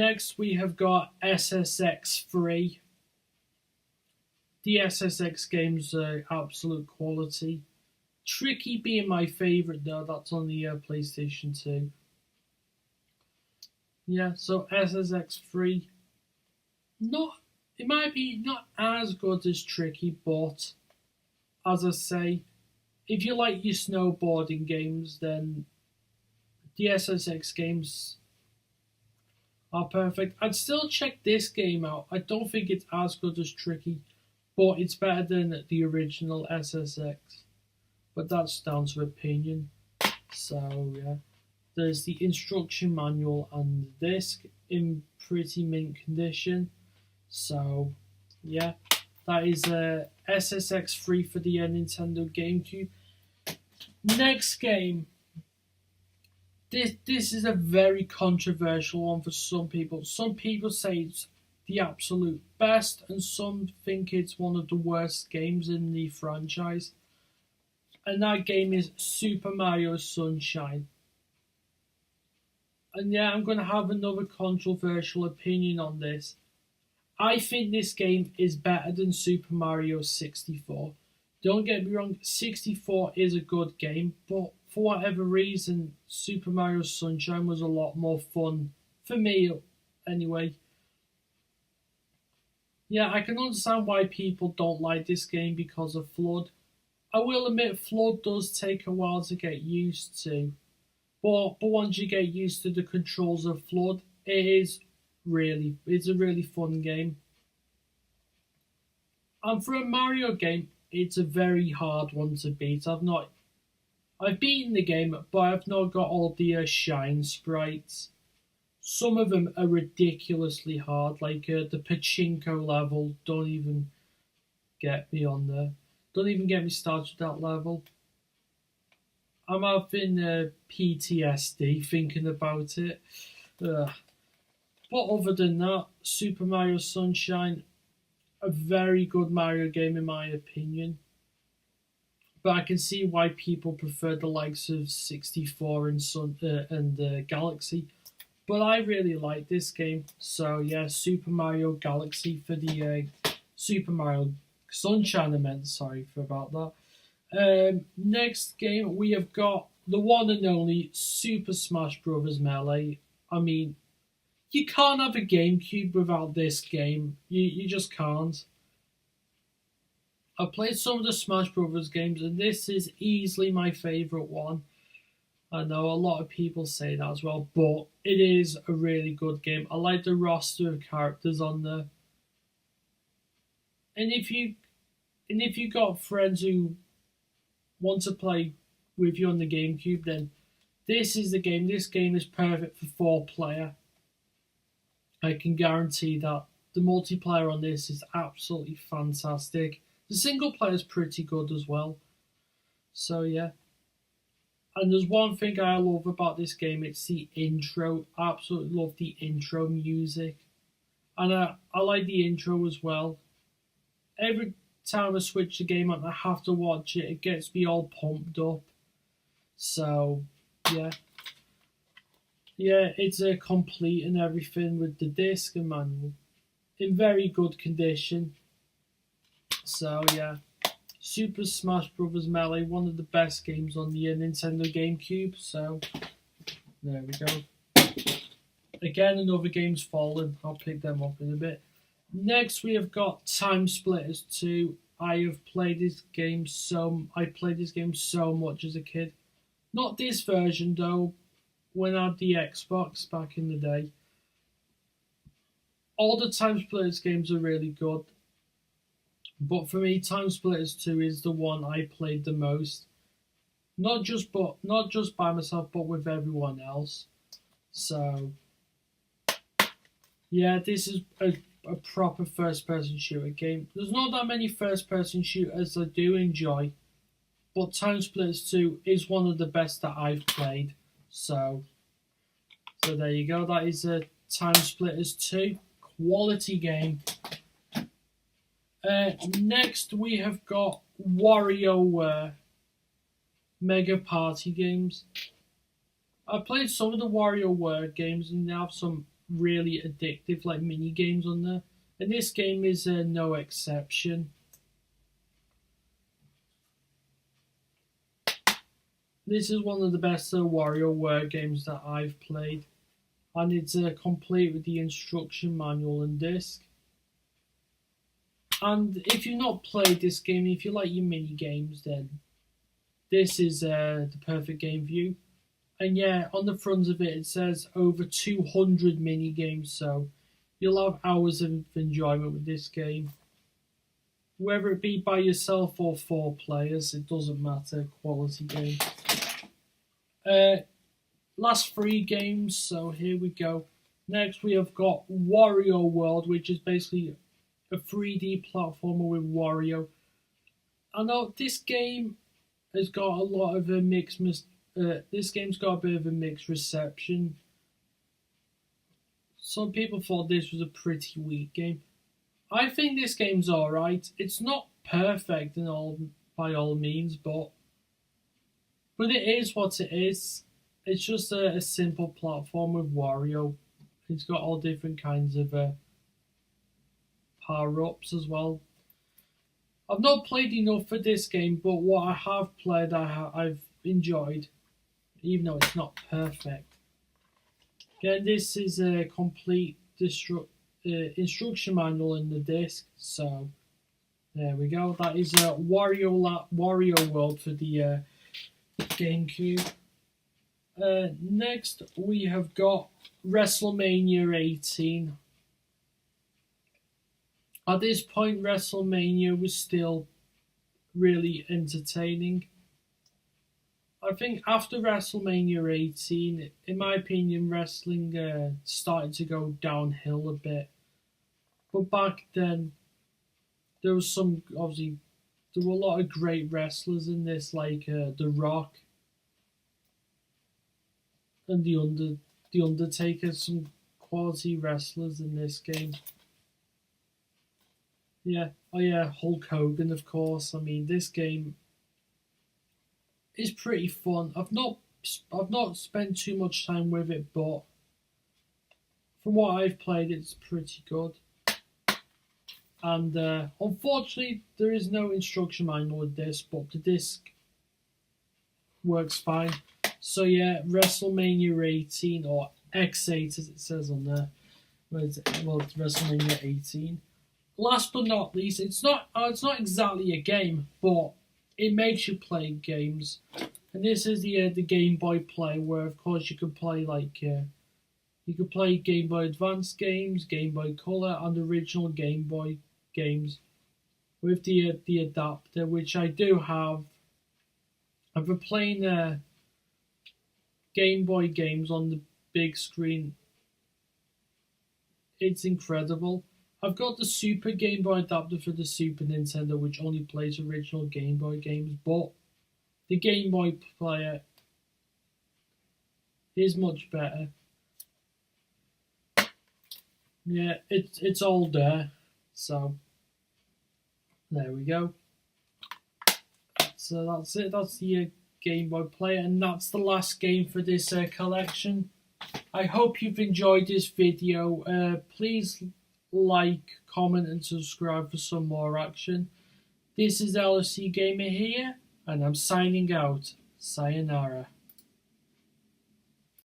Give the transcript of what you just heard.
Next, we have got SSX3. The SSX games are absolute quality. Tricky being my favourite though, that's on the PlayStation 2. Yeah, so SSX3, it might be not as good as Tricky, but as I say, if you like your snowboarding games, then the SSX games are perfect. I'd still check this game out. I don't think it's as good as Tricky, but it's better than the original SSX. But that's down to opinion. So yeah, there's the instruction manual and the disc in pretty mint condition. So yeah, that is SSX3 for the Nintendo GameCube. Next game. This is a very controversial one for some people. Some people say it's the absolute best, and some think it's one of the worst games in the franchise. And that game is Super Mario Sunshine. And yeah, I'm going to have another controversial opinion on this. I think this game is better than Super Mario 64. Don't get me wrong, 64 is a good game, but for whatever reason, Super Mario Sunshine was a lot more fun, for me anyway. Yeah, I can understand why people don't like this game because of Flood. I will admit Flood does take a while to get used to, but once you get used to the controls of Flood, it's a really fun game. And for a Mario game, it's a very hard one to beat. I've beaten the game, but I've not got all the shine sprites. Some of them are ridiculously hard, like the pachinko level. Don't even get me on there. Don't even get me started with that level. I'm having PTSD thinking about it. But other than that, Super Mario Sunshine, a very good Mario game in my opinion. But I can see why people prefer the likes of 64 and Galaxy. But I really like this game. So yeah, Super Mario Galaxy for the Super Mario Sunshine, I meant, sorry for about that. Next game, we have got the one and only Super Smash Bros. Melee. I mean, you can't have a GameCube without this game. You just can't. I've played some of the Smash Bros. Games, and this is easily my favourite one. I know a lot of people say that as well, but it is a really good game. I like the roster of characters on there. And if you got friends who want to play with you on the GameCube, then this is the game. This game is perfect for 4-player. I can guarantee that. The multiplayer on this is absolutely fantastic. The single player is pretty good as well. So yeah. And there's one thing I love about this game, it's the intro. I absolutely love the intro music. And I like the intro as well. Every time I switch the game on, I have to watch it. It gets me all pumped up. So, yeah. Yeah, it's complete and everything with the disc and manual. In very good condition. So, yeah. Super Smash Bros. Melee, one of the best games on the Nintendo GameCube. So, there we go. Again, another game's fallen. I'll pick them up in a bit. Next, we have got Timesplitters II. I played this game so much as a kid. Not this version though. When I had the Xbox back in the day. All the Timesplitters games are really good. But for me, Timesplitters 2 is the one I played the most. Not just by myself, but with everyone else. So, yeah, this is a proper first-person shooter game. There's not that many first-person shooters I do enjoy, but Timesplitters 2 is one of the best that I've played. So there you go. That is a Timesplitters 2 quality game. Next, we have got Warioware Mega Party games. I played some of the Warioware games, and they have some really addictive, like mini games on there, and this game is no exception. This is one of the best Warioware games that I've played, and it's complete with the instruction manual and disc. And if you've not played this game, if you like your mini games, then this is the perfect game for you. And yeah, on the front of it, it says over 200 mini games, so you'll have hours of enjoyment with this game. Whether it be by yourself or 4 players, it doesn't matter. Quality game. Last 3 games, so here we go. Next, we have got Wario World, which is basically a 3D platformer with Wario. I know this game has got a lot of a mixed. This game's got a bit of a mixed reception. Some people thought this was a pretty weak game. I think this game's alright. It's not perfect by all means, but it is what it is. It's just a simple platform with Wario. It's got all different kinds of power-ups as well. I've not played enough for this game, but what I have played, I've enjoyed, even though it's not perfect. Again, this is a complete instruction manual in the disc, so there we go. That is Wario World for the Gamecube. Next, we have got WrestleMania 18. At this point, WrestleMania was still really entertaining. I think after WrestleMania 18, in my opinion, wrestling started to go downhill a bit. But back then, there was obviously, there were a lot of great wrestlers in this, like The Rock and The Undertaker, some quality wrestlers in this game. Yeah, oh yeah, Hulk Hogan, of course. I mean, this game is pretty fun. I've not spent too much time with it, but from what I've played, it's pretty good. And unfortunately, there is no instruction manual with this, but the disc works fine. So yeah, WrestleMania 18 or X8 as it says on there. Well, it's WrestleMania 18. Last but not least, it's not exactly a game, but it makes you play games. And this is the Game Boy Play, where of course you can play you can play Game Boy Advance games, Game Boy Color, and original Game Boy games with the adapter, which I do have. I've been playing Game Boy games on the big screen. It's incredible. I've got the Super Game Boy adapter for the Super Nintendo, which only plays original Game Boy games, but the Game Boy player is much better. Yeah, it's all there, so there we go. So that's it. That's the Game Boy player, and that's the last game for this collection. I hope you've enjoyed this video. Please like, comment, and subscribe for some more action. This is LFC Gamer here, and I'm signing out. Sayonara.